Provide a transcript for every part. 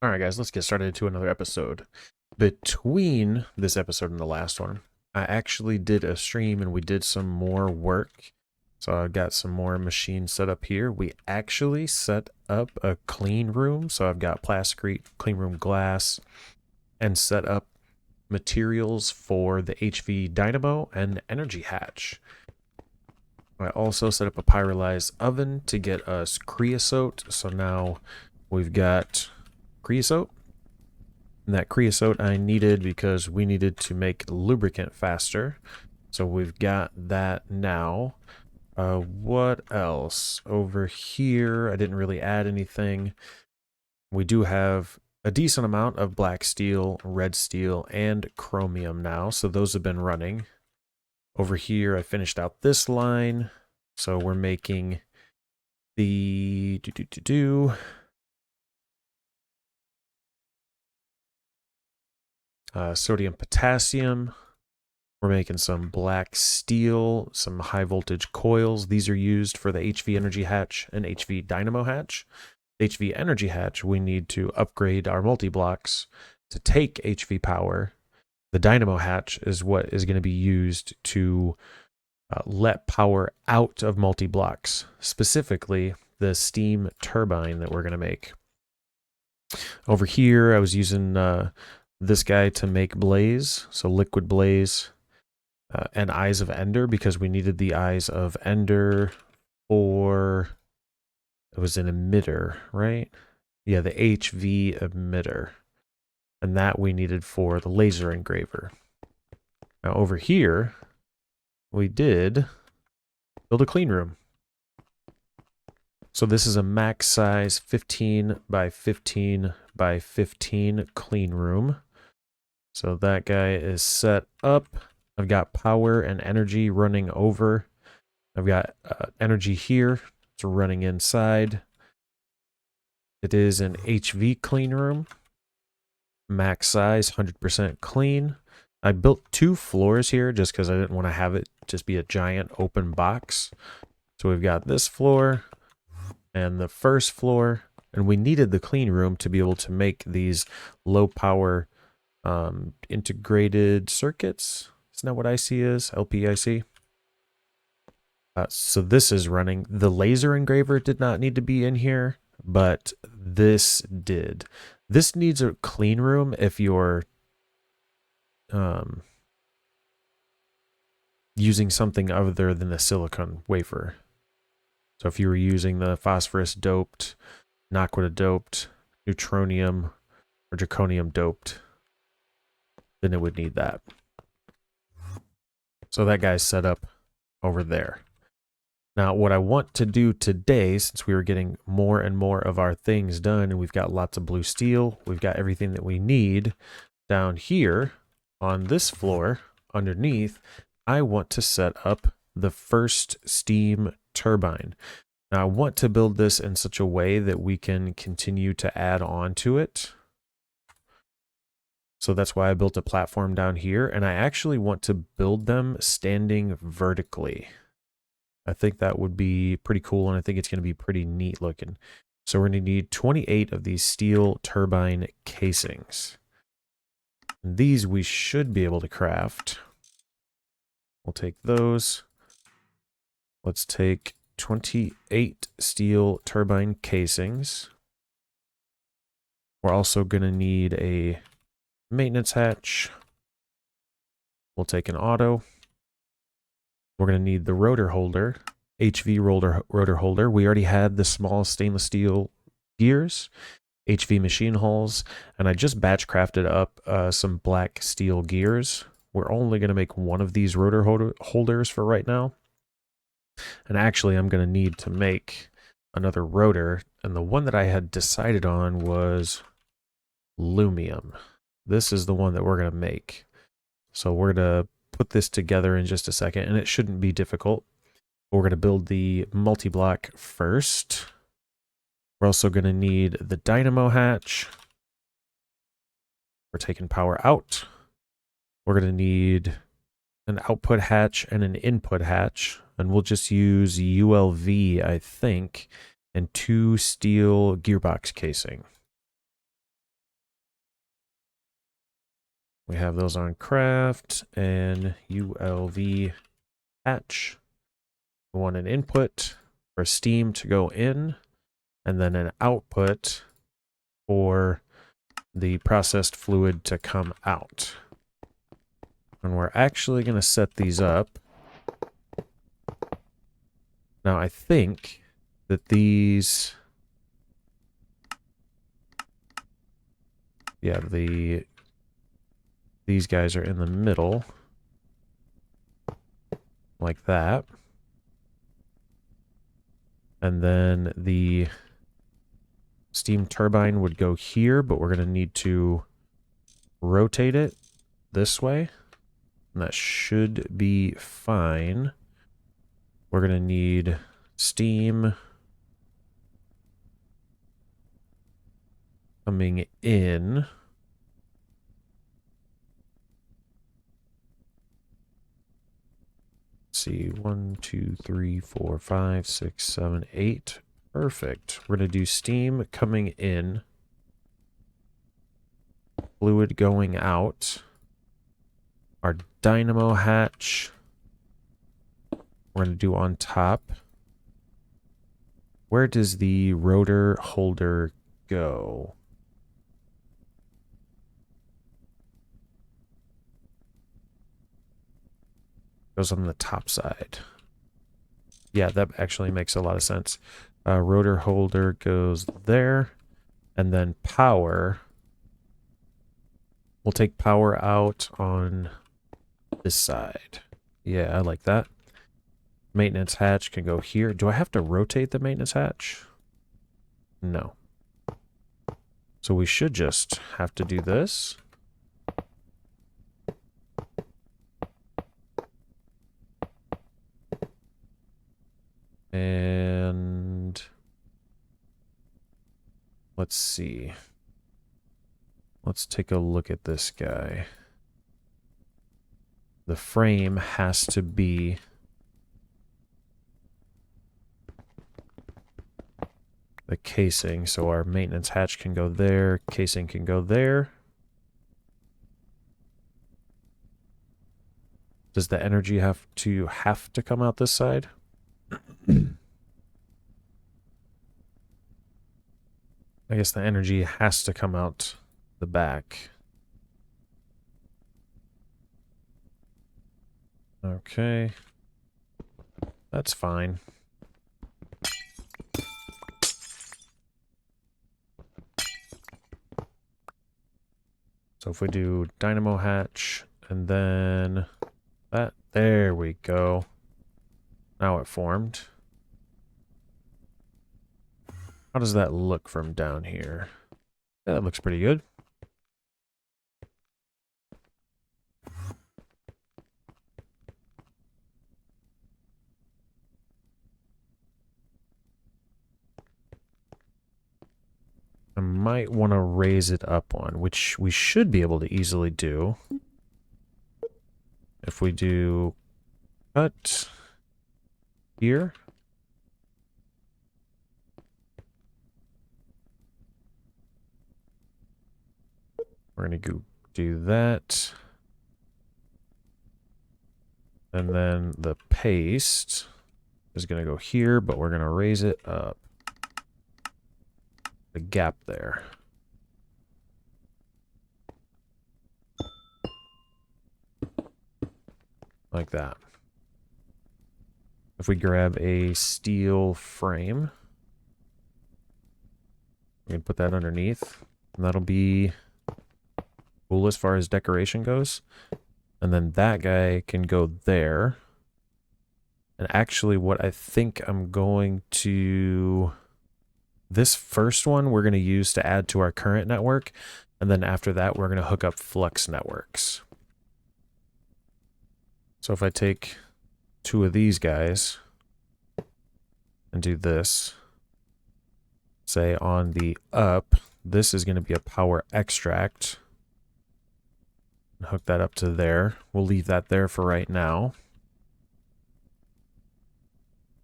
All right, guys, let's get started into another episode. Between this episode and the last one, I actually did a stream and we did some more work. So I've got some more machines set up here. We actually set up a clean room. So I've got plasticrete, clean room glass, and set up materials for the HV dynamo and energy hatch. I also set up a pyrolyzed oven to get us creosote. So now we've got creosote. And that creosote I needed because we needed to make lubricant faster. So we've got that now. What else? Over here, I didn't really add anything. We do have a decent amount of black steel, red steel, and chromium now. So those have been running. Over here, I finished out this line. So we're making the sodium potassium. We're making some black steel, some high voltage coils. These are used for the HV energy hatch and HV dynamo hatch. The HV energy hatch, we need to upgrade our multi-blocks to take HV power. The dynamo hatch is what is going to be used to let power out of multi-blocks, specifically the steam turbine that we're going to make. Over here, I was using this guy to make blaze, so liquid blaze, and eyes of Ender, because we needed the eyes of Ender for, it was an emitter, right? Yeah, the HV emitter, and that we needed for the laser engraver. Now over here, we did build a clean room. So this is a max size 15 by 15 by 15 clean room. So that guy is set up. I've got power and energy running over. I've got energy here. It's running inside. It is an HV clean room. Max size, 100% clean. I built 2 floors here just because I didn't want to have it just be a giant open box. So we've got this floor and the first floor. And we needed the clean room to be able to make these low power integrated circuits. Isn't that what IC is? LPIC. So this is running. The laser engraver did not need to be in here, but this did. This needs a clean room if you're using something other than the silicon wafer. So if you were using the phosphorus doped, naquita doped, neutronium, or zirconium doped, then it would need that. So that guy's set up over there. Now, what I want to do today, since we were getting more and more of our things done, and we've got lots of blue steel, we've got everything that we need down here on this floor underneath, I want to set up the first steam turbine. Now, I want to build this in such a way that we can continue to add on to it. So that's why I built a platform down here, and I actually want to build them standing vertically. I think that would be pretty cool, and I think it's going to be pretty neat looking. So we're going to need 28 of these steel turbine casings. And these we should be able to craft. We'll take those. Let's take 28 steel turbine casings. We're also going to need a maintenance hatch. We'll take an auto. We're going to need the rotor holder, HV rotor holder. We already had the small stainless steel gears, HV machine hulls, and I just batch crafted up some black steel gears. We're only going to make one of these rotor holders for right now. And actually, I'm going to need to make another rotor, and the one that I had decided on was lumium. This is the one that we're going to make. So we're going to put this together in just a second, and it shouldn't be difficult. We're going to build the multi-block first. We're also going to need the dynamo hatch. We're taking power out. We're going to need an output hatch and an input hatch, and we'll just use ULV, I think, and 2 steel gearbox casing. We have those on craft and ULV hatch. We want an input for steam to go in and then an output for the processed fluid to come out. And we're actually going to set these up. Now I think that these, yeah, these guys are in the middle, like that. And then the steam turbine would go here, but we're going to need to rotate it this way. And that should be fine. We're going to need steam coming in. Let's see, 1, 2, 3, 4, 5, 6, 7, 8. Perfect. We're going to do steam coming in, fluid going out. Our dynamo hatch, we're going to do on top. Where does the rotor holder go? Goes on the top side. Yeah, that actually makes a lot of sense. Rotor holder goes there. And then power. We'll take power out on this side. Yeah, I like that. Maintenance hatch can go here. Do I have to rotate the maintenance hatch? No. So we should just have to do this. And let's see. Let's take a look at this guy. The frame has to be the casing. So our maintenance hatch can go there. Casing can go there. Does the energy have to come out this side? I guess the energy has to come out the back. Okay. That's fine. So if we do dynamo hatch and then that, there we go. Now it formed. How does that look from down here? Yeah, that looks pretty good. I might want to raise it up one, which we should be able to easily do. If we do cut here. We're going to go do that. And then the paste is going to go here, but we're going to raise it up. The gap there. Like that. If we grab a steel frame, we can put that underneath, and that'll be cool as far as decoration goes. And then that guy can go there. And actually what I think I'm going to... This first one we're going to use to add to our current network. And then after that we're going to hook up Flux networks. So if I take 2 of these guys and do this, say on the up, this is going to be a power extract. And hook that up to there. We'll leave that there for right now.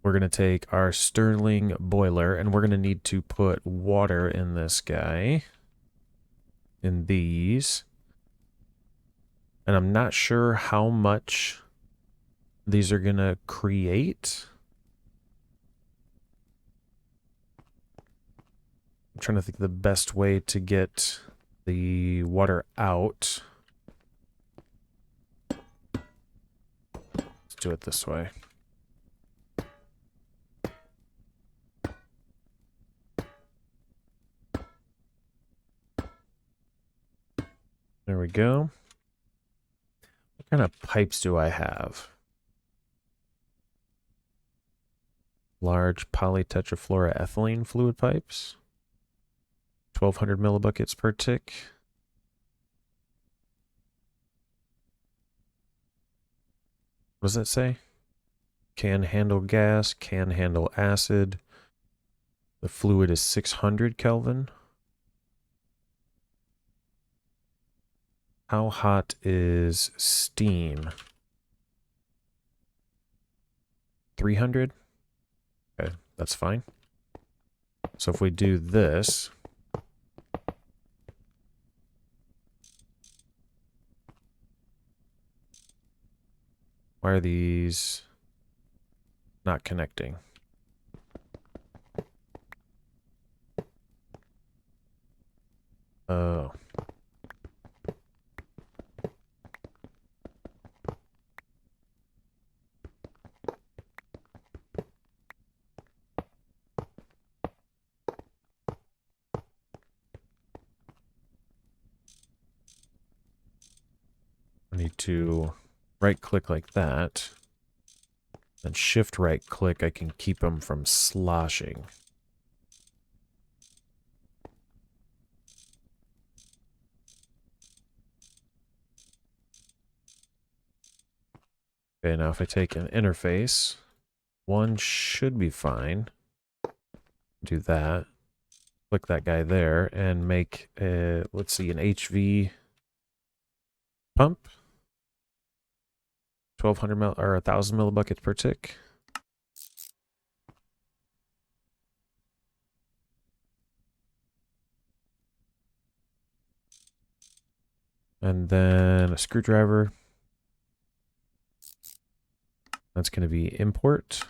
We're going to take our Stirling boiler, and we're going to need to put water in this guy. In these. And I'm not sure how much these are going to create. I'm trying to think the best way to get the water out. Let's do it this way. There we go. What kind of pipes do I have? Large polytetrafluoroethylene fluid pipes. 1,200 millibuckets per tick. What does that say? Can handle gas, can handle acid. The fluid is 600 Kelvin. How hot is steam? 300? Okay, that's fine. So if we do this, why are these not connecting? Oh. I need to right click like that. Then shift right click, I can keep them from sloshing. Okay, now if I take an interface, one should be fine. Do that. Click that guy there and make a, let's see, an HV pump. 1,200 or 1,000 millibuckets per tick. And then a screwdriver. That's going to be import.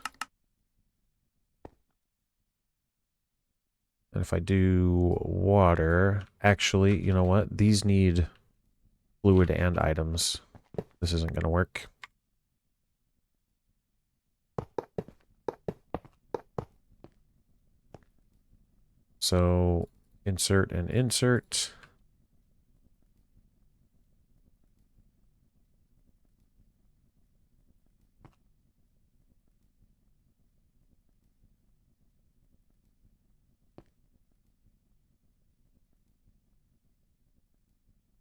And if I do water, actually, you know what? These need fluid and items. This isn't going to work. So insert and insert.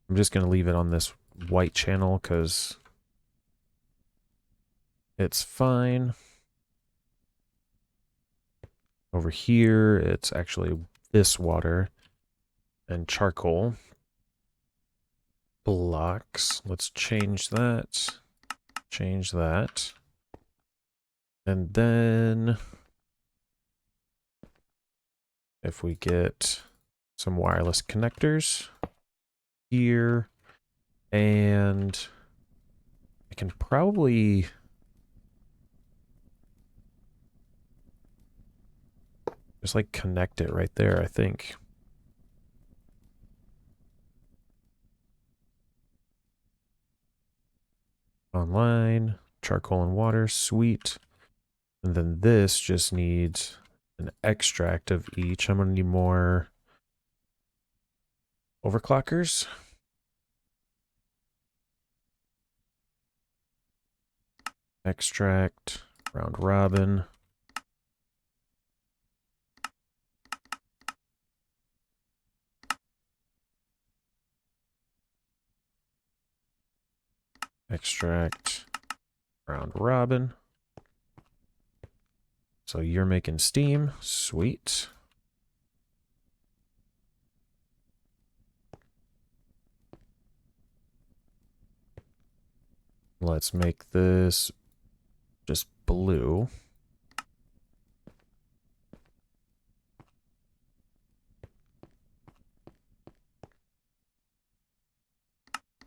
I'm just going to leave it on this white channel because it's fine. Over here, it's actually this water and charcoal blocks. Let's change that. Change that. And then if we get some wireless connectors here, and I can probably just like connect it right there, I think. Online, charcoal and water, sweet. And then this just needs an extract of each. I'm gonna need more overclockers. Extract, round robin. Extract, round robin. So you're making steam, sweet. Let's make this just blue.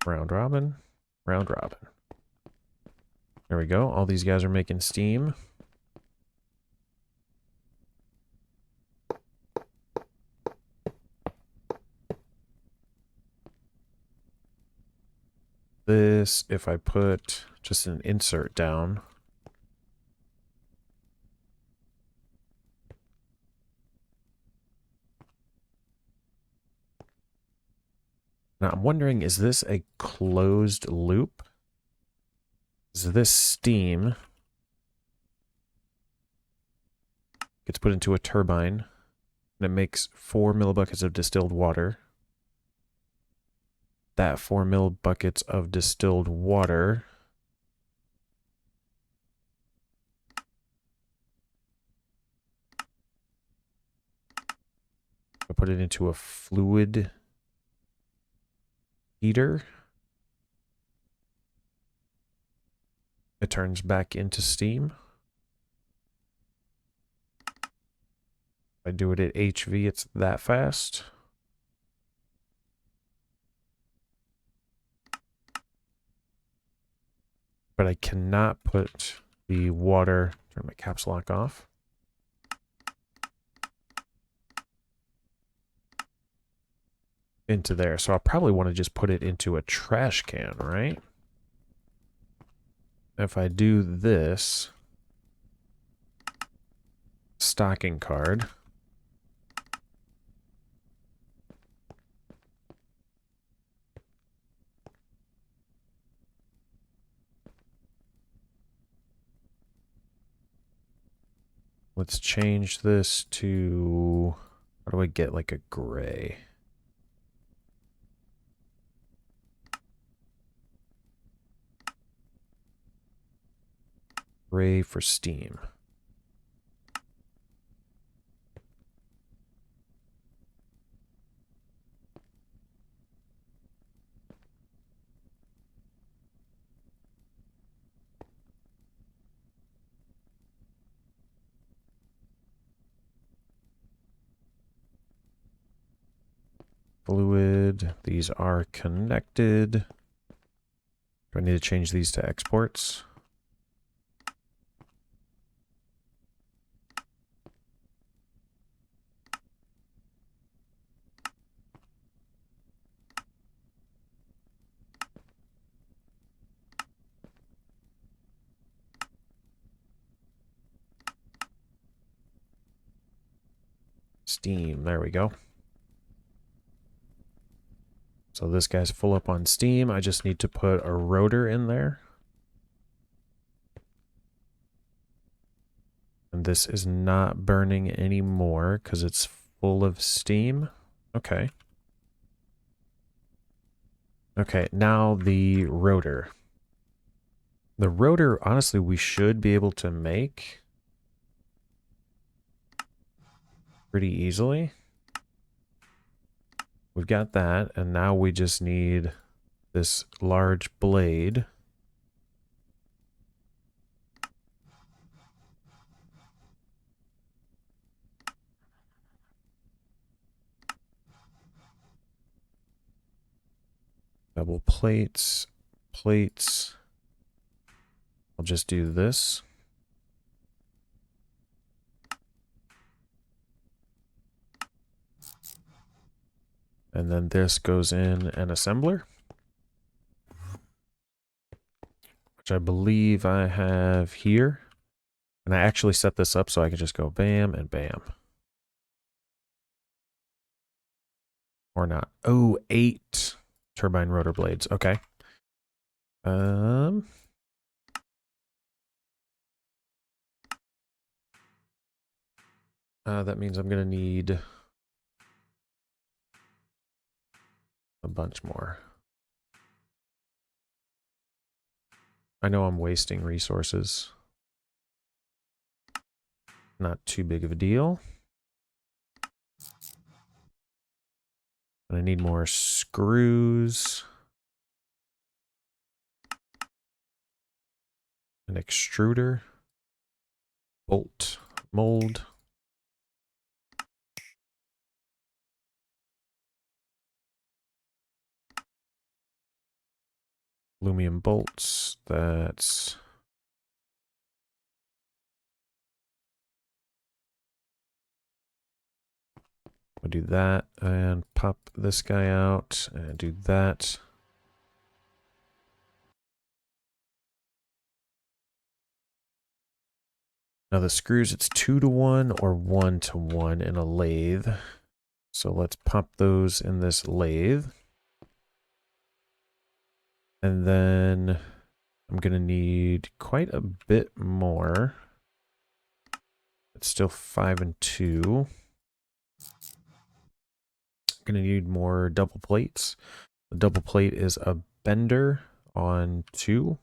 Round robin. Round robin. There we go. All these guys are making steam. This, if I put just an insert down. Now I'm wondering, is this a closed loop? Is this steam gets put into a turbine and it makes 4 millibuckets of distilled water. That 4 millibuckets of distilled water I put it into a fluid heater. It turns back into steam. If I do it at HV, it's that fast. But I cannot put the water, turn my caps lock off. Into there. So I'll probably want to just put it into a trash can, right? If I do this stocking card, let's change this to, how do I get like a gray? Gray for steam. Fluid, these are connected. Do I need to change these to exports? Steam, there we go. So this guy's full up on steam. I just need to put a rotor in there. And this is not burning anymore because it's full of steam. Okay. Okay, now the rotor. The rotor, honestly, we should be able to make pretty easily. We've got that, and now we just need this large blade. Double plates, plates. I'll just do this. And then this goes in an assembler, which I believe I have here. And I actually set this up so I can just go bam and bam. Or not. Oh, 8 turbine rotor blades. Okay. That means I'm going to need a bunch more. I know I'm wasting resources. Not too big of a deal. And I need more screws. An extruder. Bolt. Mold. Aluminum bolts, that's... We'll do that and pop this guy out and do that. Now the screws, it's 2-to-1 or 1-to-1 in a lathe. So let's pop those in this lathe. And then I'm going to need quite a bit more. It's still 5 and 2. Going to need more double plates. The double plate is a bender on 2.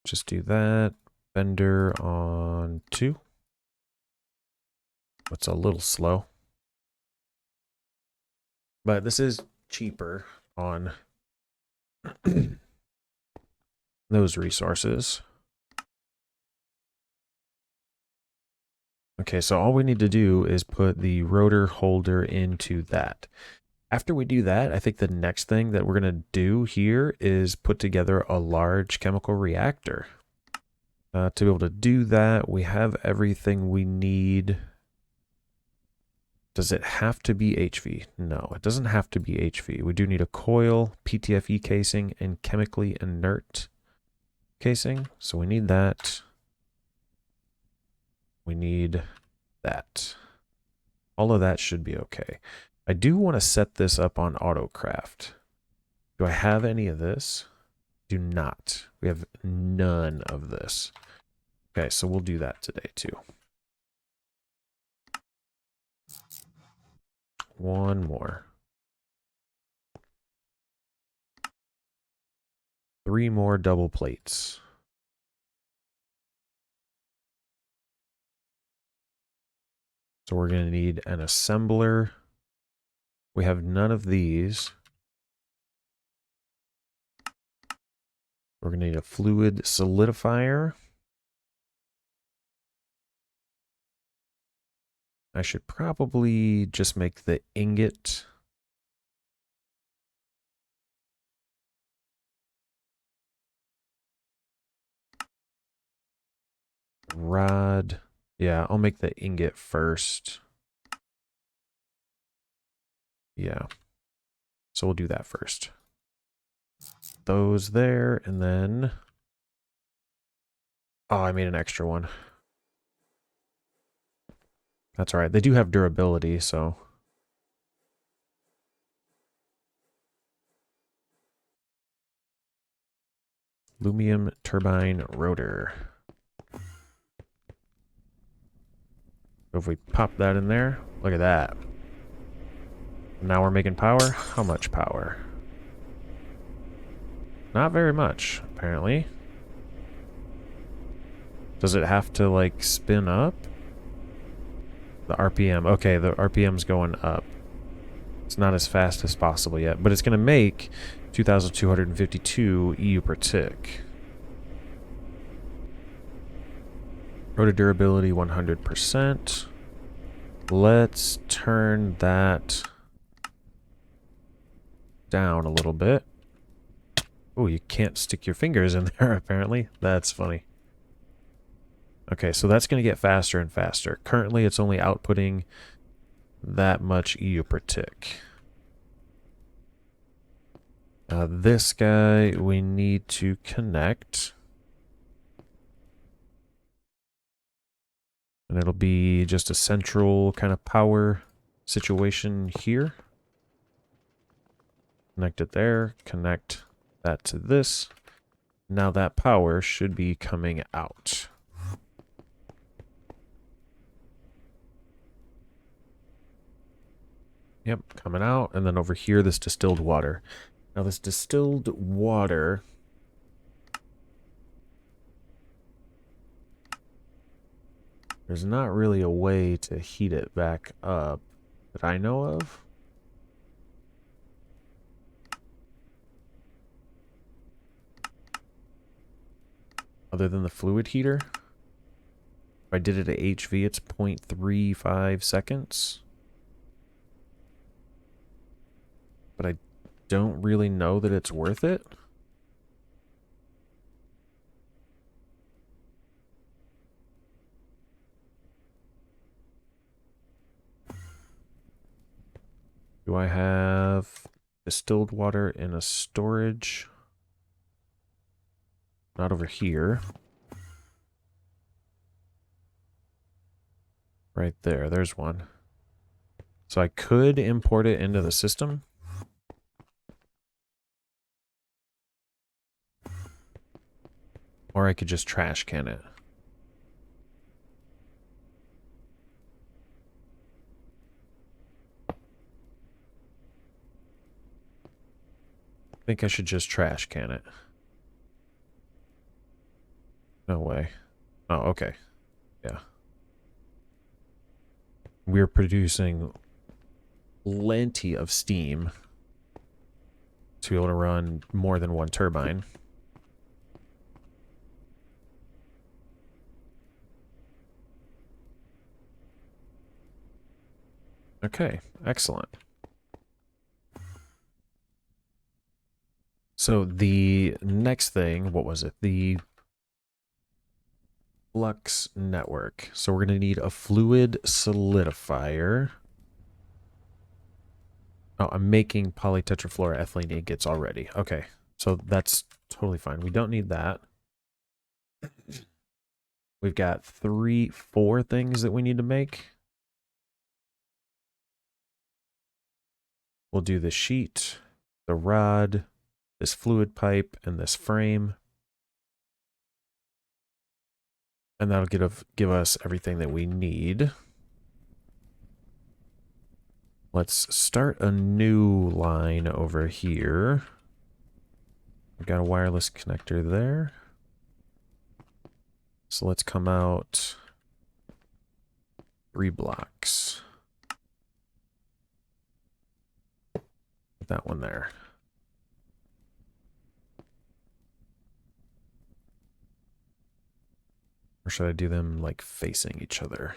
Just do that. Bender on 2. It's a little slow. But this is cheaper on those resources. Okay, so all we need to do is put the rotor holder into that. After we do that, I think the next thing that we're going to do here is put together a large chemical reactor. To be able to do that, we have everything we need. Does it have to be HV? No, it doesn't have to be HV. We do need a coil, PTFE casing, and chemically inert casing. So we need that. We need that. All of that should be okay. I do want to set this up on AutoCraft. Do I have any of this? Do not. We have none of this. Okay, so we'll do that today too. One more. 3 more double plates. So we're going to need an assembler. We have none of these. We're going to need a fluid solidifier. I should probably just make the ingot. Rod. Yeah, I'll make the ingot first. Yeah. So we'll do that first. Those there, and then... Oh, I made an extra one. That's all right. They do have durability, so... Aluminum turbine rotor. So if we pop that in there, look at that. Now we're making power. How much power? Not very much, apparently. Does it have to, like, spin up? The RPM. Okay, the RPM's going up. It's not as fast as possible yet, but it's going to make 2,252 EU per tick. Rotor durability 100%. Let's turn that down a little bit. Oh, you can't stick your fingers in there, apparently. That's funny. Okay, so that's going to get faster and faster. Currently, it's only outputting that much EU per tick. This guy, we need to connect. And it'll be just a central kind of power situation here. Connect it there. Connect that to this. Now that power should be coming out. Yep, coming out. And then over here, this distilled water. Now this distilled water... There's not really a way to heat it back up that I know of. Other than the fluid heater. If I did it at HV, it's 0.35 seconds. But I don't really know that it's worth it. Do I have distilled water in a storage? Not over here. Right there. There's one. So I could import it into the system. Or I could just trash can it. I think I should just trash can it. No way. Oh, okay. Yeah. We're producing plenty of steam to be able to run more than one turbine. Okay, excellent. So the next thing, what was it? The Flux network. So we're going to need a fluid solidifier. Oh, I'm making polytetrafluoroethylene ingots already. Okay, so that's totally fine. We don't need that. We've got 4 things that we need to make. We'll do the sheet, the rod, this fluid pipe, and this frame. And that'll give us everything that we need. Let's start a new line over here. We've got a wireless connector there. So let's come out 3 blocks. Put that one there. Or should I do them like facing each other?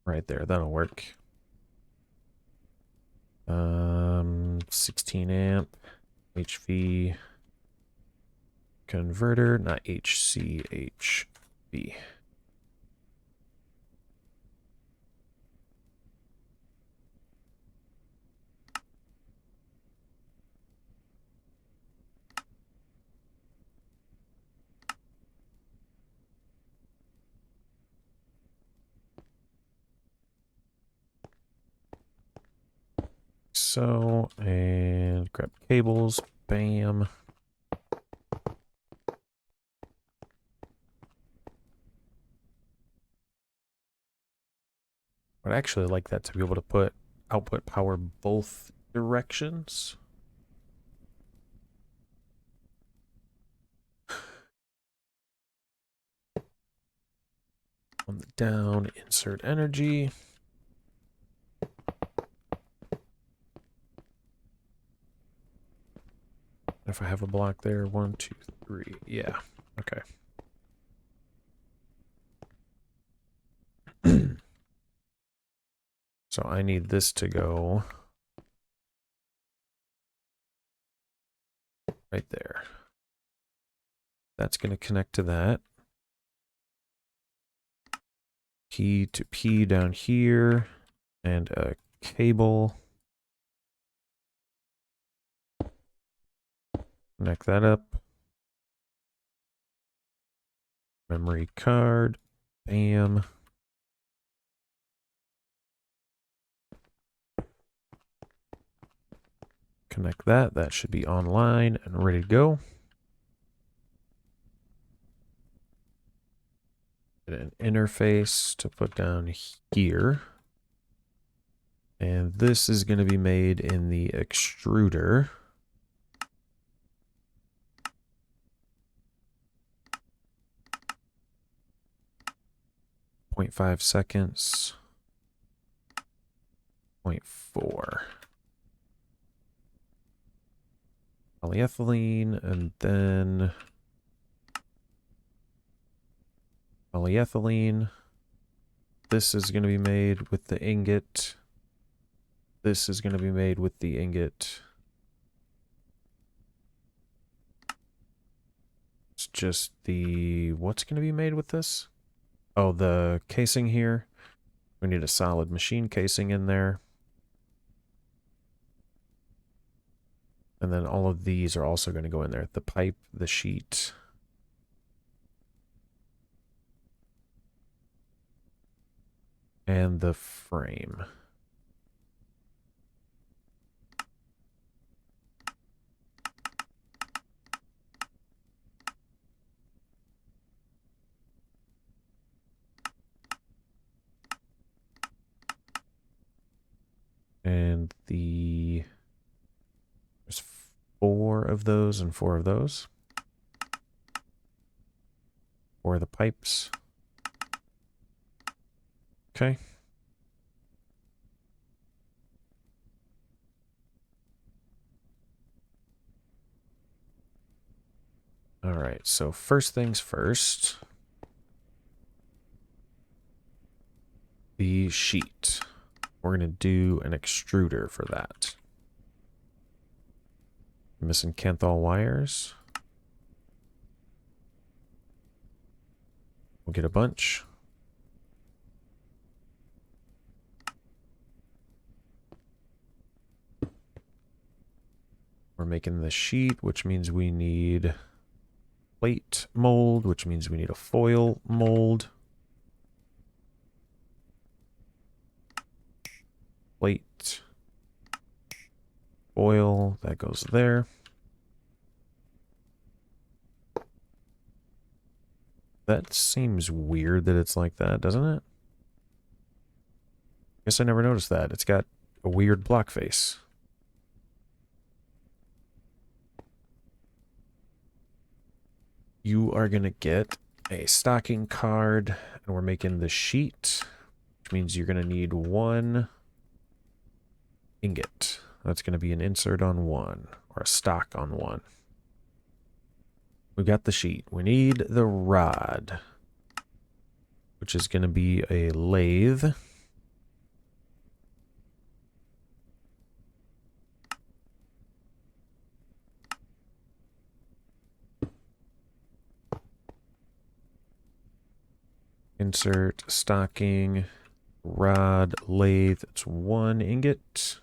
Right there, that'll work. 16 amp HV converter, not HCHV. So, and grab cables, bam. I'd actually like that to be able to put output power both directions. On the down, insert energy. If I have a block there, 1, 2, 3. Yeah, okay. So I need this to go right there. That's going to connect to that. P to P down here, and a cable. Connect that up. Memory card, bam. Connect that. That should be online and ready to go. Get an interface to put down here. And this is going to be made in the extruder. .5 seconds. 0.4. polyethylene, and then polyethylene. This is going to be made with the ingot. This is going to be made with the ingot. It's just the... What's going to be made with this? Oh, the casing here. We need a solid machine casing in there. And then all of these are also going to go in there. The pipe, the sheet. And the frame. And there's 4 of those and 4 of those. 4 of the pipes. Okay. All right, so first things first. The sheet. We're going to do an extruder for that. Missing Kanthal wires. We'll get a bunch. We're making the sheet, which means we need plate mold, which means we need a foil mold. Plate. Foil, that goes there. That seems weird that it's like that, doesn't it? Guess I never noticed that. It's got a weird block face. You are going to get a stocking card, and we're making the sheet, which means you're going to need 1 ingot. That's going to be an insert on 1, or a stock on 1. We got the sheet. We need the rod, which is going to be a lathe. Insert, stocking, rod, lathe. It's 1 ingot.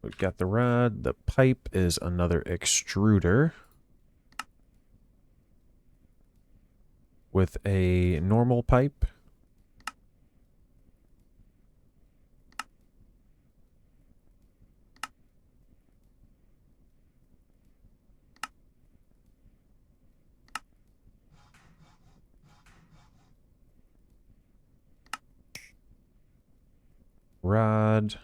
We've got the rod. The pipe is another extruder with a normal pipe. Rod.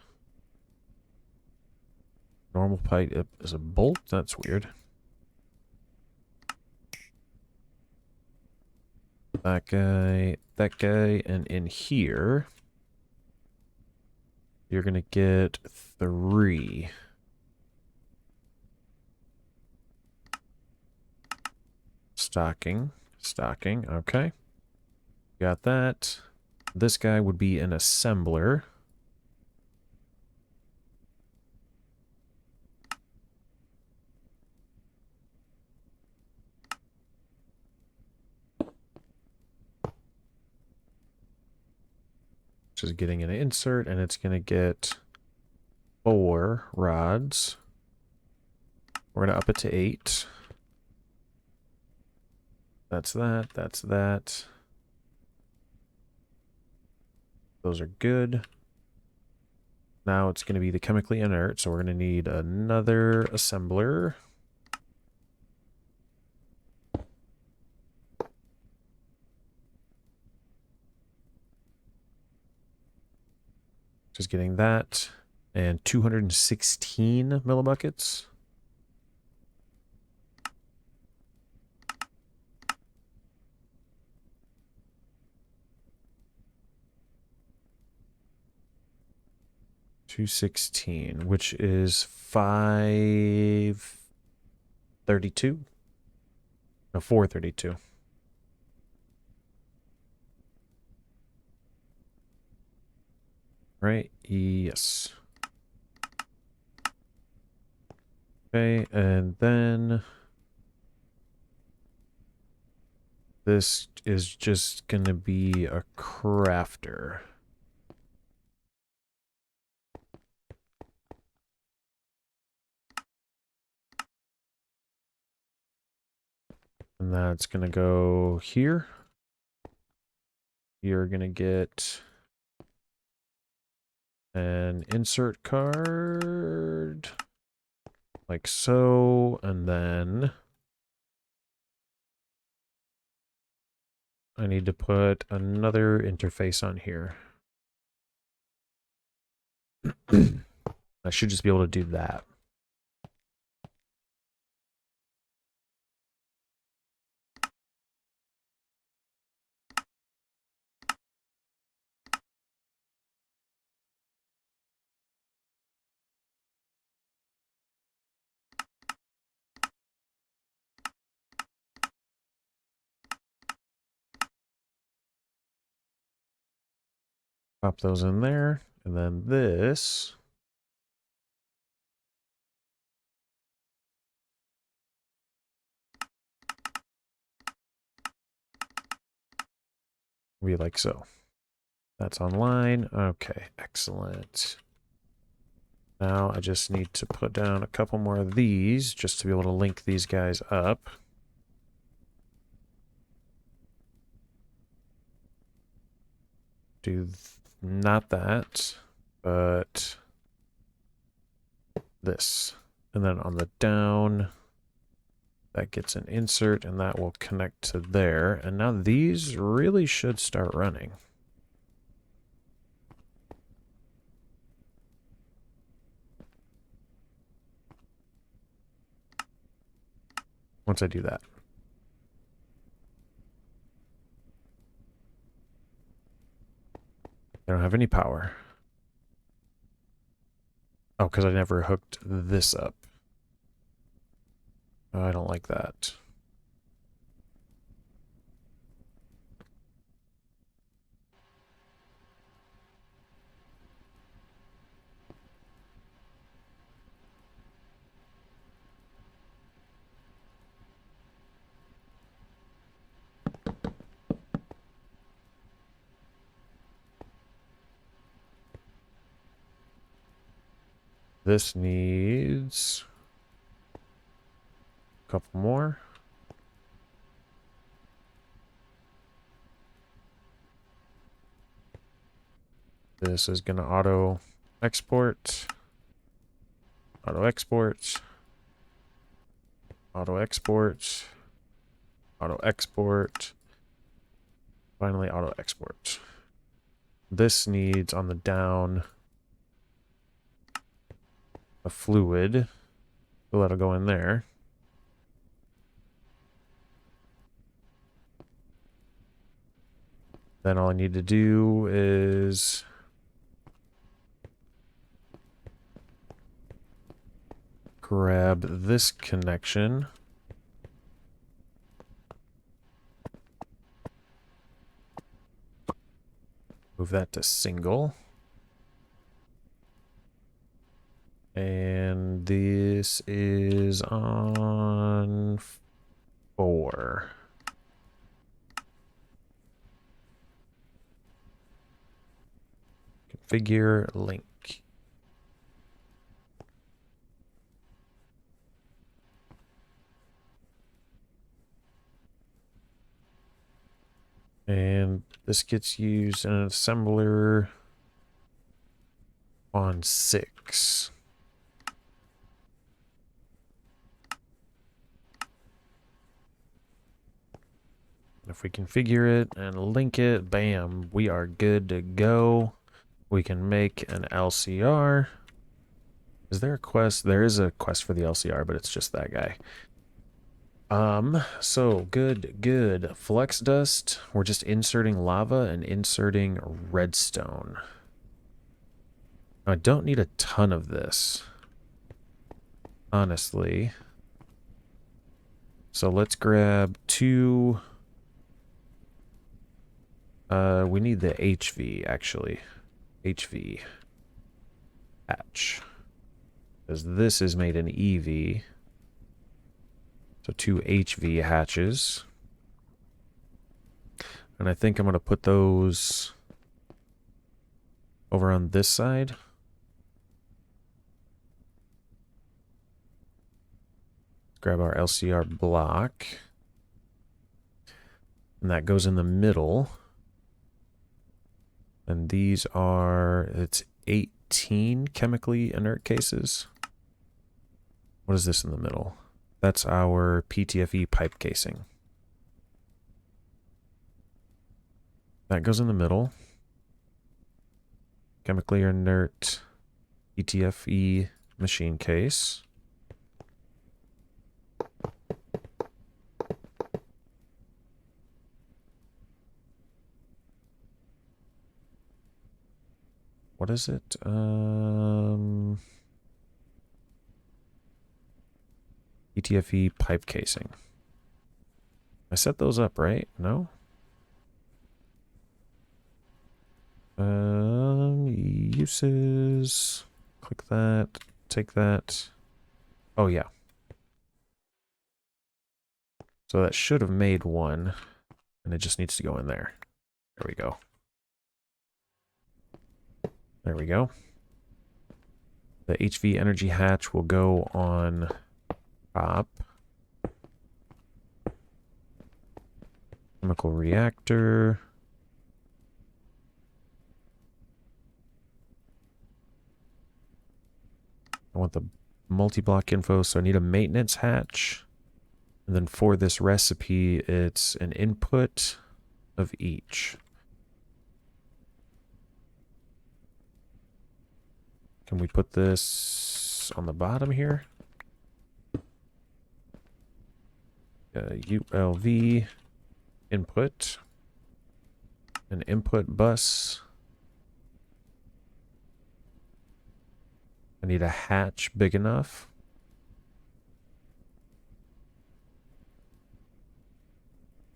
Normal pipe is a bolt. That's weird. That guy, and in here, you're going to get 3. Stocking, okay. Got that. This guy would be an assembler. Which is getting an insert, and it's going to get 4 rods. We're going to up it to 8. That's that, that's that. Those are good. Now it's going to be the chemically inert, so we're going to need another assembler. Just getting that. And 216 millibuckets. 216, which is 532? No, 432. Right? Yes. Okay, and then this is just gonna be a crafter. And that's gonna go here. You're gonna get an insert card like so, and then I need to put another interface on here. I should just be able to do that. Pop those in there, and then this will be like so. That's online. Okay, excellent. Now I just need to put down a couple more of these just to be able to link these guys up. Do not that, but this. And then on the down, that gets an insert and that will connect to there. And now these really should start running. Once I do that. They don't have any power. Oh, because I never hooked this up. Oh, I don't like that. This needs a couple more. This is going to auto export, auto export, auto export, auto export, finally auto export. This needs on the down a fluid. We'll let it go in there. Then all I need to do is grab this connection. Move that to single. And this is on 4. Configure link. And this gets used in an assembler on 6. If we configure it and link it, bam, we are good to go. We can make an LCR. Is there a quest? There is a quest for the LCR, but it's just that guy. So good. Flux dust. We're just inserting lava and inserting redstone. I don't need a ton of this, honestly. So let's grab 2. We need the HV, actually. HV. Hatch. Because this is made in EV. So 2 HV hatches. And I think I'm going to put those over on this side. Grab our LCR block. And that goes in the middle. And these are, it's 18 chemically inert cases. What is this in the middle? That's our PTFE pipe casing. That goes in the middle. Chemically inert PTFE machine case. What is it? PTFE pipe casing. I set those up, right? No? Uses. Click that. Take that. Oh, yeah. So that should have made one. And it just needs to go in there. There we go. There we go. The HV energy hatch will go on top. Chemical reactor. I want the multi-block info, so I need a maintenance hatch. And then for this recipe, it's an input of each. Can we put this on the bottom here? ULV input. An input bus. I need a hatch big enough.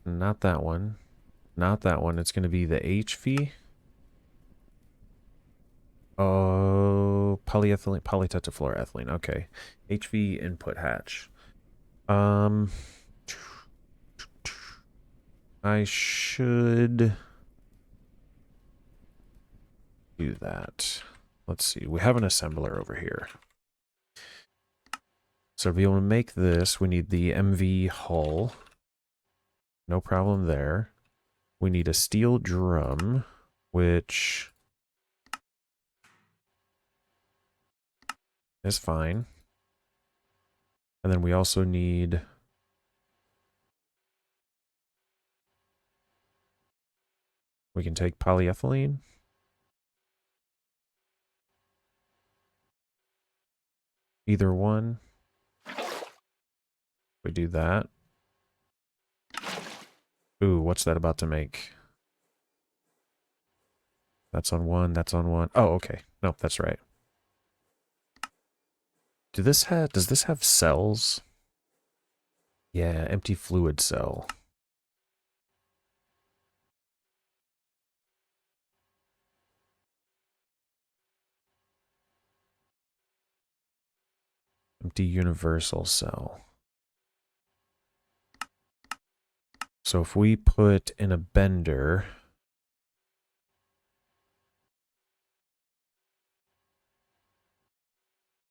Not that one. Not that one. It's going to be the HV. Oh, polyethylene, polytetrafluoroethylene. Okay. HV input hatch. I should do that. Let's see. We have an assembler over here. So to be able to make this, we need the MV hull. No problem there. We need a steel drum, which is fine. And then we also need we can take polyethylene. Either one. We do that. Ooh, what's that about to make? That's on one, that's on one. Oh, okay. Nope, that's right. Does this have cells? Yeah, empty fluid cell. Empty universal cell. So if we put in a bender,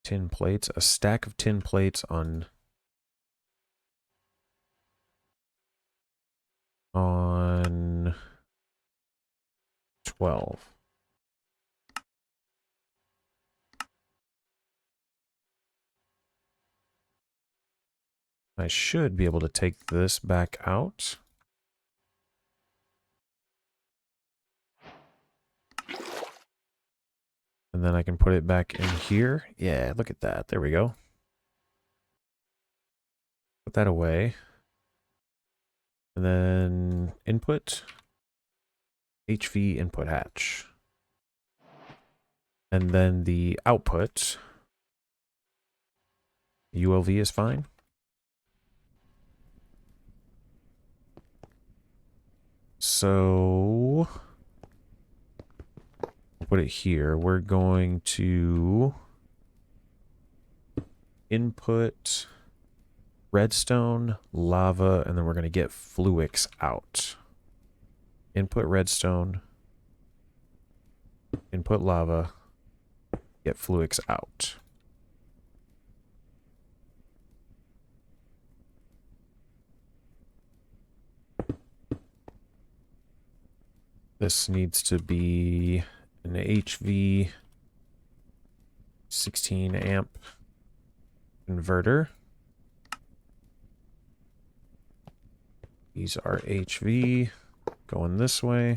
tin plates, a stack of tin plates on 12. I should be able to take this back out. And then I can put it back in here. Yeah, look at that. There we go. Put that away. And then input. HV input hatch. And then the output, ULV is fine. So put it here. We're going to input redstone, lava, and then we're going to get Flux out. Input redstone, input lava, get Flux out. This needs to be an HV 16 amp converter. These are HV going this way.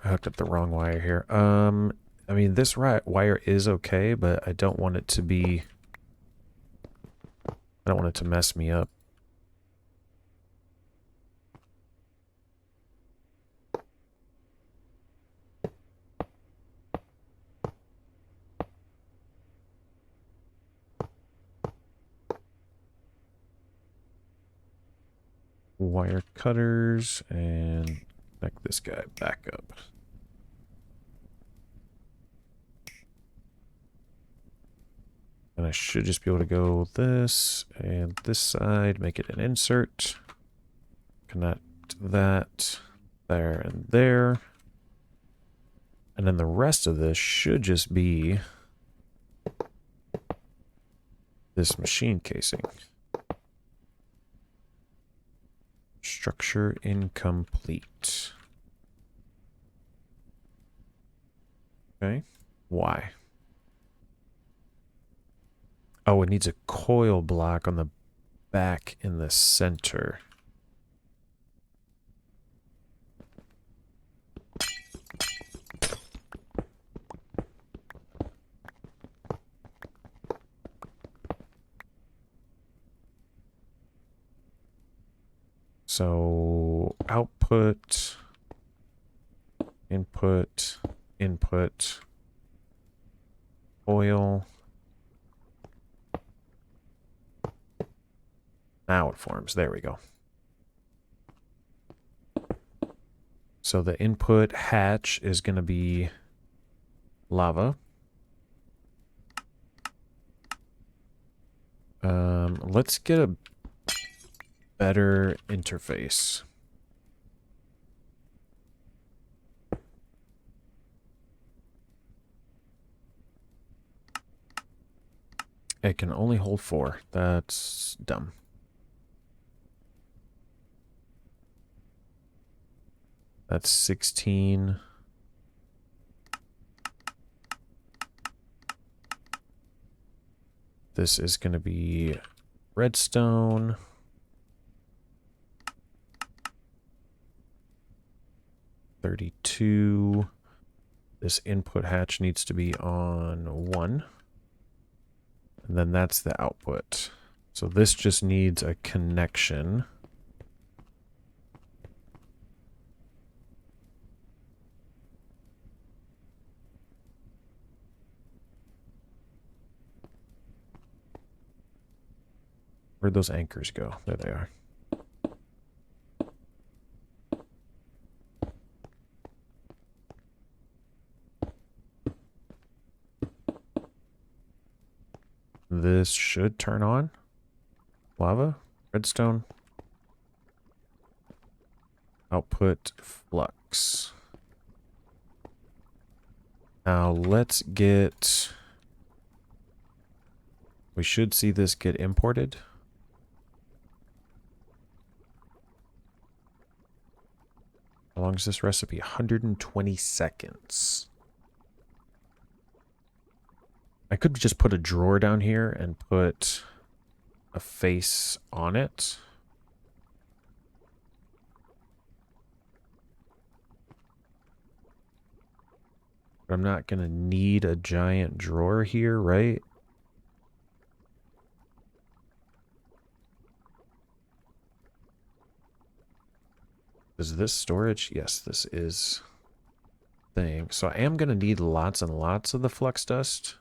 I hooked up the wrong wire here. I mean, this wire is okay, but I don't want it to be... I don't want it to mess me up. Wire cutters and connect this guy back up. And I should just be able to go this and this side, make it an insert. Connect that there and there. And then the rest of this should just be this machine casing. Structure incomplete. Okay. Why? Oh, it needs a coil block on the back in the center. So output, input, input, oil. Now it forms. There we go. So the input hatch is going to be lava. Let's get a better interface. It can only hold 4. That's dumb. That's 16. This is going to be redstone. $32. This input hatch needs to be on 1. And then that's the output. So this just needs a connection. Where'd those anchors go? There they are. This should turn on. Lava, redstone. Output flux. Now let's get... We should see this get imported. How long is this recipe? 120 seconds. I could just put a drawer down here and put a face on it. But I'm not going to need a giant drawer here, right? Is this storage? Yes, this is thing. So I am going to need lots and lots of the flux dust.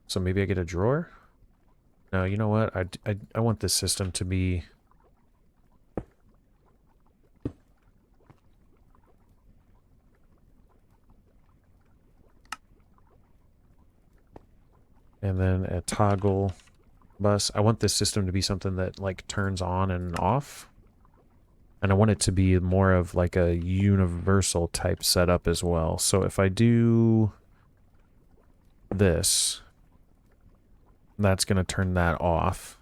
So maybe I get a drawer? No, you know what? I want this system to be... And then a toggle bus. I want this system to be something that, like, turns on and off. And I want it to be more of, like, a universal type setup as well. So if I do this, that's going to turn that off.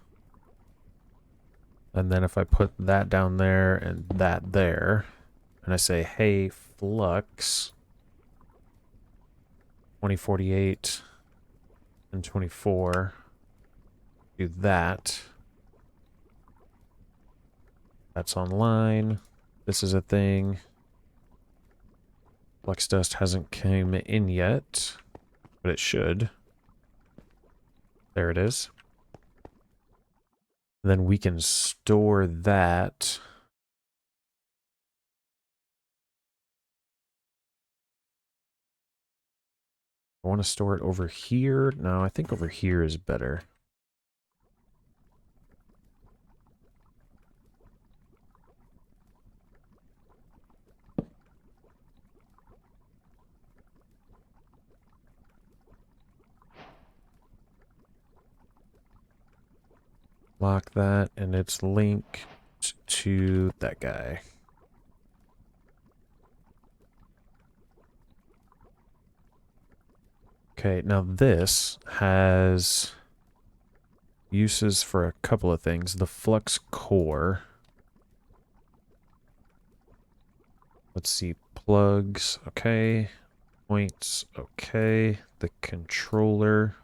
And then if I put that down there and that there, and I say, hey, Flux, 2048 and 24, do that. That's online. This is a thing. Flux dust hasn't came in yet, but it should. There it is. Then we can store that. I want to store it over here. No, I think over here is better. Lock that, and it's linked to that guy. Okay, now this has uses for a couple of things. The flux core. Let's see, plugs, okay. Points, okay. The controller.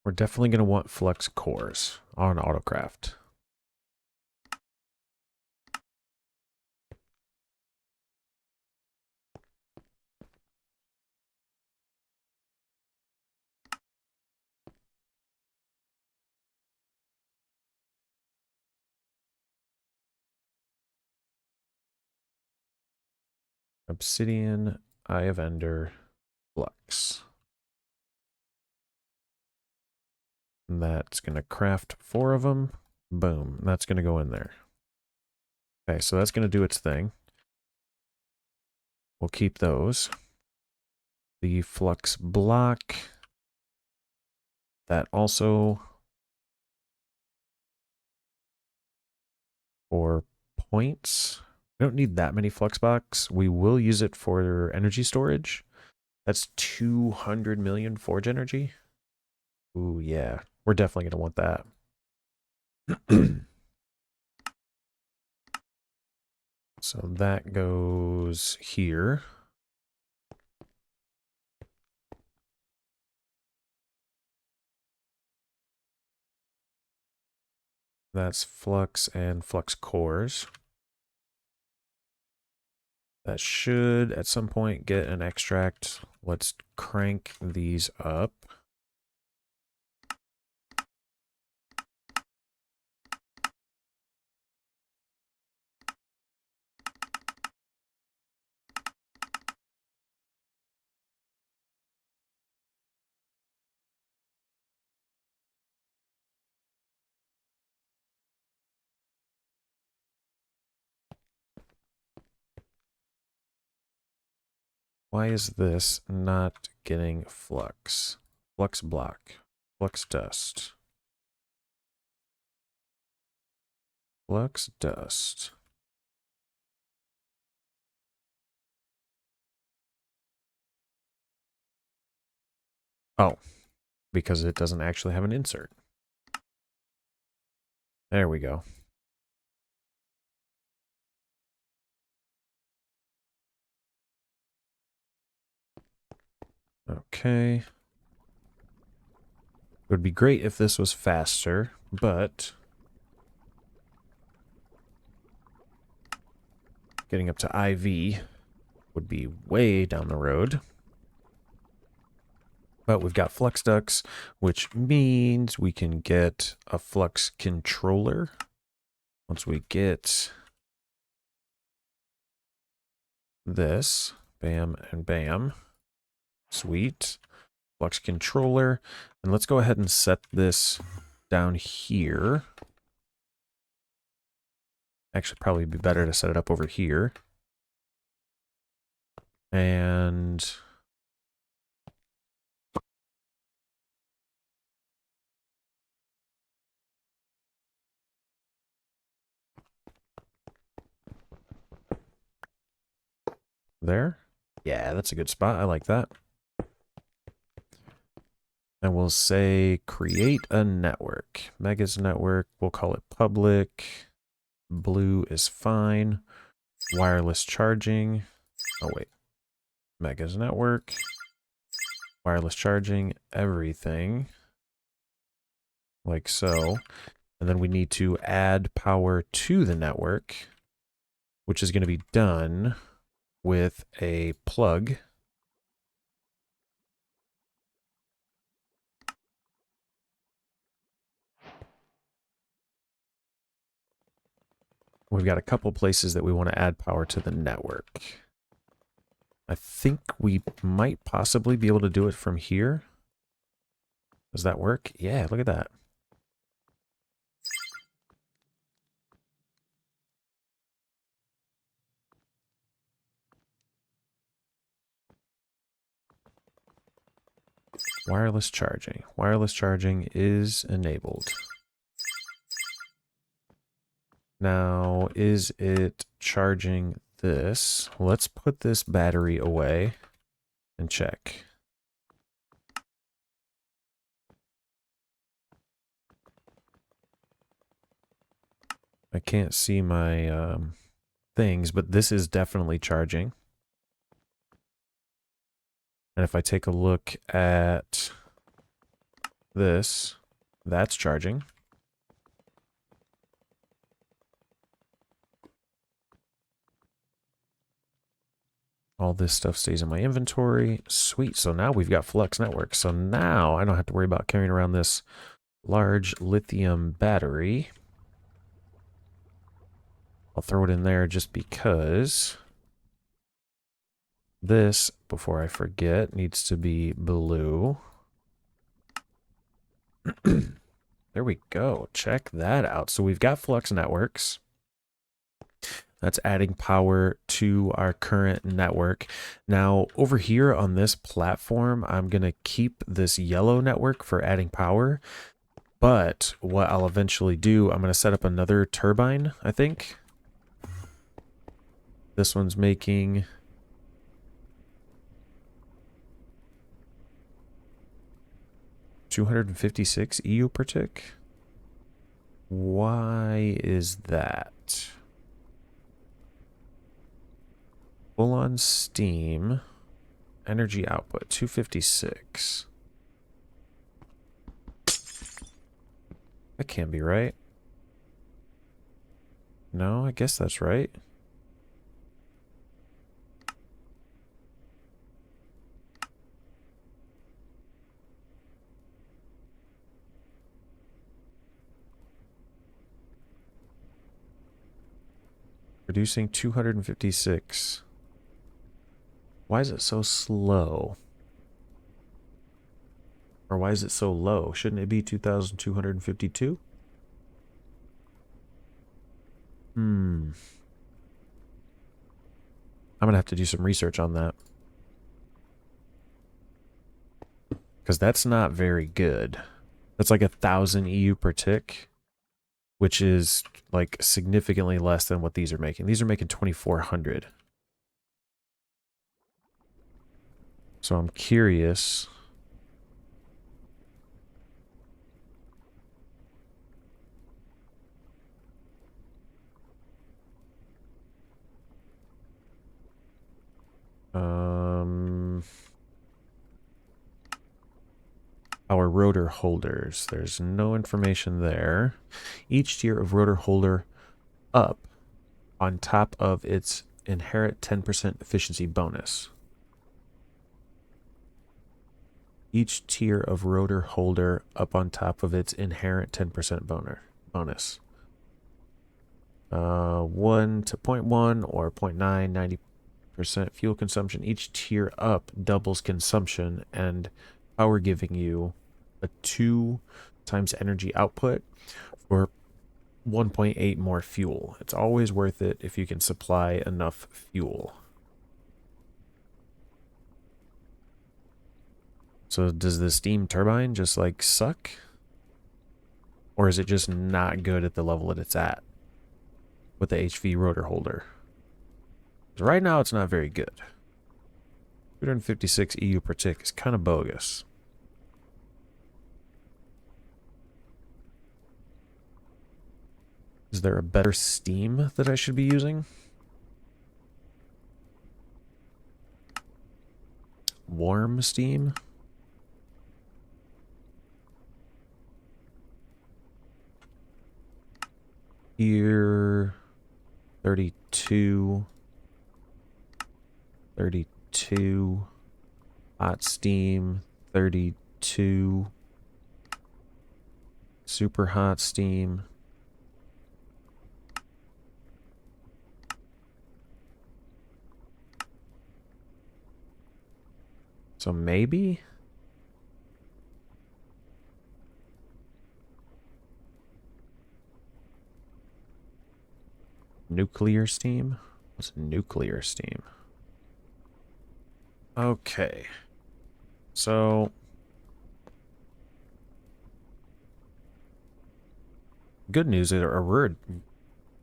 We're definitely going to want flux cores on Autocraft. Obsidian, Eye of Ender, Flux. And that's going to craft 4 of them. Boom. That's going to go in there. Okay, so that's going to do its thing. We'll keep those. The flux block. That also. For points. We don't need that many flux blocks. We will use it for energy storage. That's 200 million forge energy. Ooh, yeah. We're definitely going to want that. So that goes here. That's flux and flux cores. That should, at some point, get an extract. Let's crank these up. Why is this not getting flux? Flux block. Flux dust. Flux dust. Oh, because it doesn't actually have an insert. There we go. Okay. It would be great if this was faster, but getting up to IV would be way down the road. But we've got flux ducts, which means we can get a flux controller. Once we get this, bam and bam, sweet, flux controller. And let's go ahead and set this down here. Actually, probably be better to set it up over here. And there. Yeah, that's a good spot. I like that. And we'll say create a network. Megas network. We'll call it public. Blue is fine. Wireless charging. Oh, wait. Megas network. Wireless charging. Everything. Like so. And then we need to add power to the network, which is going to be done with a plug. We've got a couple places that we want to add power to the network. I think we might possibly be able to do it from here. Does that work? Yeah, look at that. Wireless charging. Wireless charging is enabled. Now, is it charging this? Let's put this battery away and check. I can't see my things, but this is definitely charging. And if I take a look at this, that's charging. All this stuff stays in my inventory. Sweet. So now we've got Flux Network. So now I don't have to worry about carrying around this large lithium battery. I'll throw it in there just because this, before I forget, needs to be blue. There we go. Check that out. So we've got Flux Networks. That's adding power to our current network. Now, over here on this platform, I'm going to keep this yellow network for adding power. But what I'll eventually do, I'm going to set up another turbine, I think. This one's making 256 EU per tick. Why is that? Full on steam. Energy output 256. That can't be right. No, I guess that's right. Producing 256. Why is it so slow? Or why is it so low? Shouldn't it be 2,252? I'm going to have to do some research on that. Because that's not very good. That's like 1,000 EU per tick, which is like significantly less than what these are making. These are making 2,400. So I'm curious. Our rotor holders. There's no information there. Each tier of rotor holder up on top of its inherent 10% efficiency bonus. each tier of rotor holder up on top of its inherent 10% bonus. 1 to 0.1 or 0.9, 90% fuel consumption. Each tier up doubles consumption and power, giving you a 2 times energy output for 1.8 more fuel. It's always worth it if you can supply enough fuel. So does the steam turbine just like suck? Or is it just not good at the level that it's at with the HV rotor holder? Right now it's not very good. 256 EU per tick is kind of bogus. Is there a better steam that I should be using? Warm steam? Here, 32, 32, hot steam, 32, super hot steam. So maybe? Nuclear steam? What's nuclear steam? Okay. So good news is our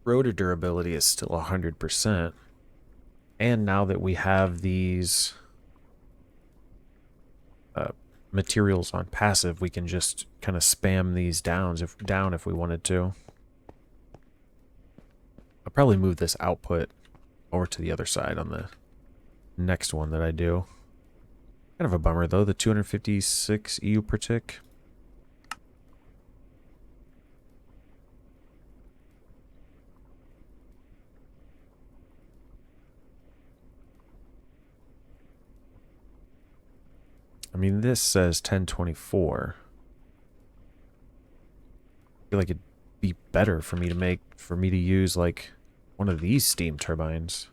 rotor durability is still 100%. And now that we have these materials on passive, we can just kind of spam these down if we wanted to. I'll probably move this output over to the other side on the next one that I do. Kind of a bummer though, the 256 EU per tick. I mean, this says 1024. I feel like it'd be better for me to use like one of these steam turbines.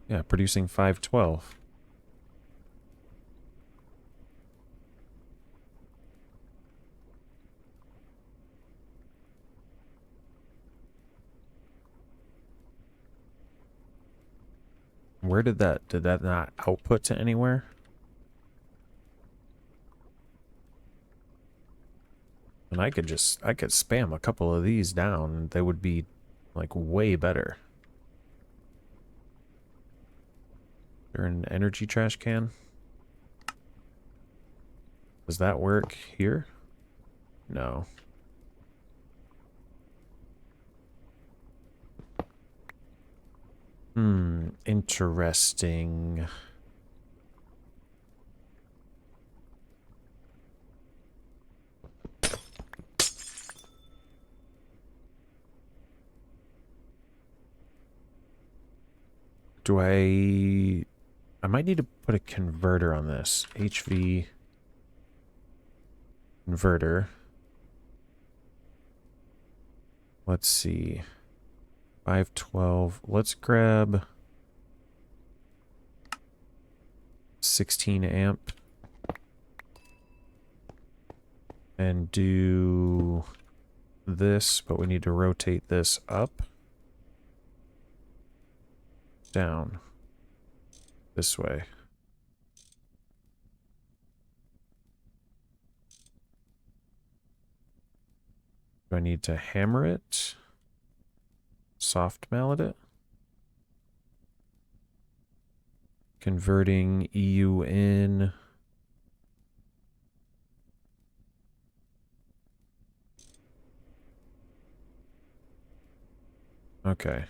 Yeah, producing 512. Where did that not output to anywhere? And I could spam a couple of these down and they would be like way better. They're an energy trash can. Does that work here? No. Interesting. I might need to put a converter on this. HV converter. Let's see. 512. Let's grab 16 amp and do this, but we need to rotate this up, down, this way. Do I need to hammer it? Soft mallet it? Converting EU in. Okay.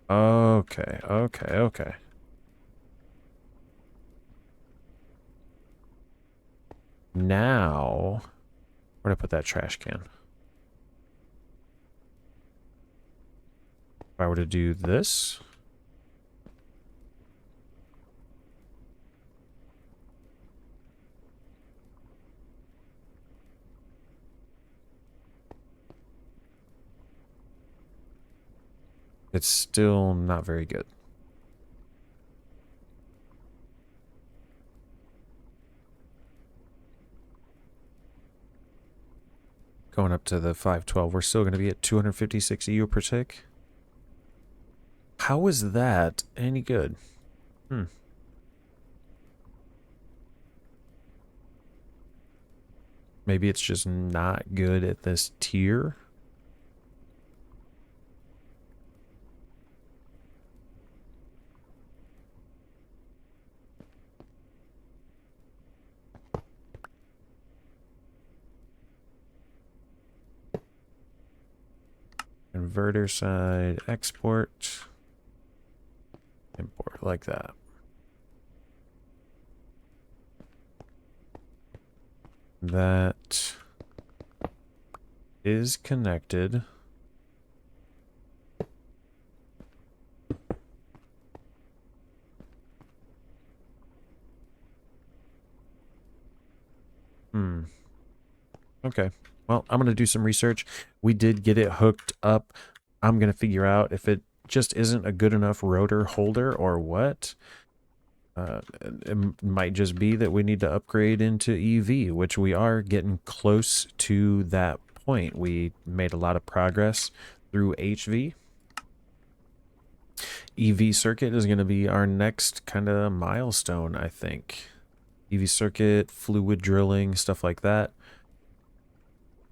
Okay. Now, where'd I put that trash can? I were to do this, it's still not very good. Going up to the 512, we're still going to be at 256 EU per tick. How is that any good? Maybe it's just not good at this tier. Inverter side, export, import like that. That is connected. Okay. Well, I'm going to do some research. We did get it hooked up. I'm going to figure out if it just isn't a good enough rotor holder or what. It might just be that we need to upgrade into EV, which we are getting close to that point. We made a lot of progress through HV. EV circuit is going to be our next kind of milestone, I think. EV circuit, fluid drilling, stuff like that.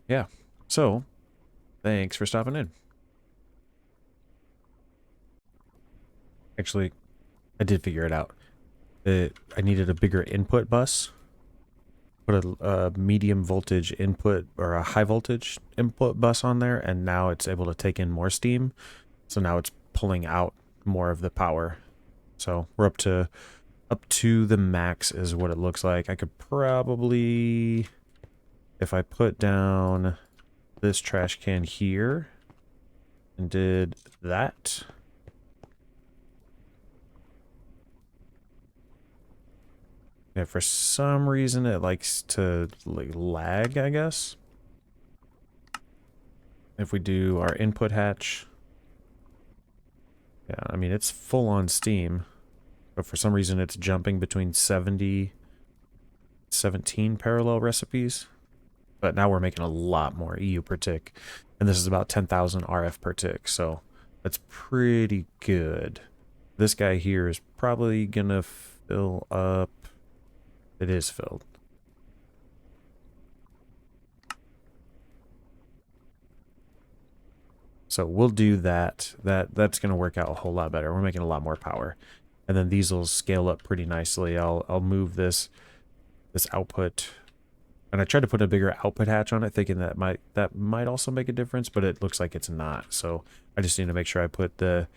Yeah. So, thanks for stopping in. Actually, I did figure it out. I needed a bigger input bus. Put a medium voltage input or a high voltage input bus on there, and now it's able to take in more steam. So now it's pulling out more of the power. So we're up to the max is what it looks like. I could probably, if I put down this trash can here and did that. Yeah, for some reason it likes to like lag, I guess. If we do our input hatch. Yeah, I mean, it's full on steam, but for some reason it's jumping between 17 parallel recipes. But now we're making a lot more EU per tick. And this is about 10,000 RF per tick, so that's pretty good. This guy here is probably gonna fill up. It is filled. So we'll do that. That's going to work out a whole lot better. We're making a lot more power. And then these will scale up pretty nicely. I'll move this output. And I tried to put a bigger output hatch on it, thinking that might also make a difference, but it looks like it's not. So I just need to make sure I put the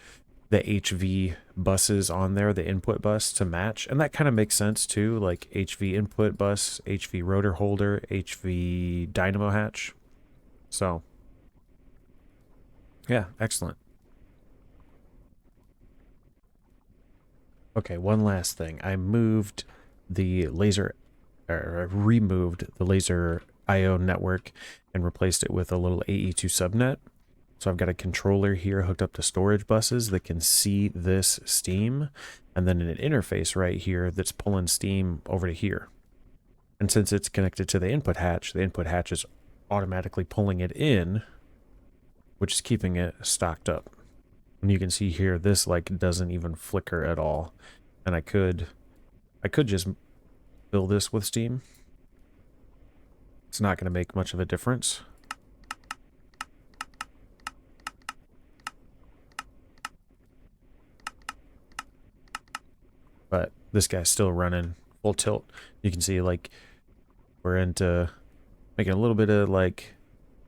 HV buses on there, the input bus to match. And that kind of makes sense too, like HV input bus, HV rotor holder, HV dynamo hatch. So yeah, excellent. Okay, one last thing. I moved the laser, or removed the laser IO network and replaced it with a little AE2 subnet. So I've got a controller here hooked up to storage buses that can see this steam, and then an interface right here that's pulling steam over to here. And since it's connected to the input hatch is automatically pulling it in, which is keeping it stocked up. And you can see here, this like doesn't even flicker at all. And I could just fill this with steam. It's not going to make much of a difference. But this guy's still running full tilt. You can see like we're into making a little bit of like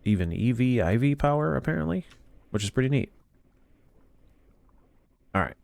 even EV, IV power apparently, which is pretty neat. All right.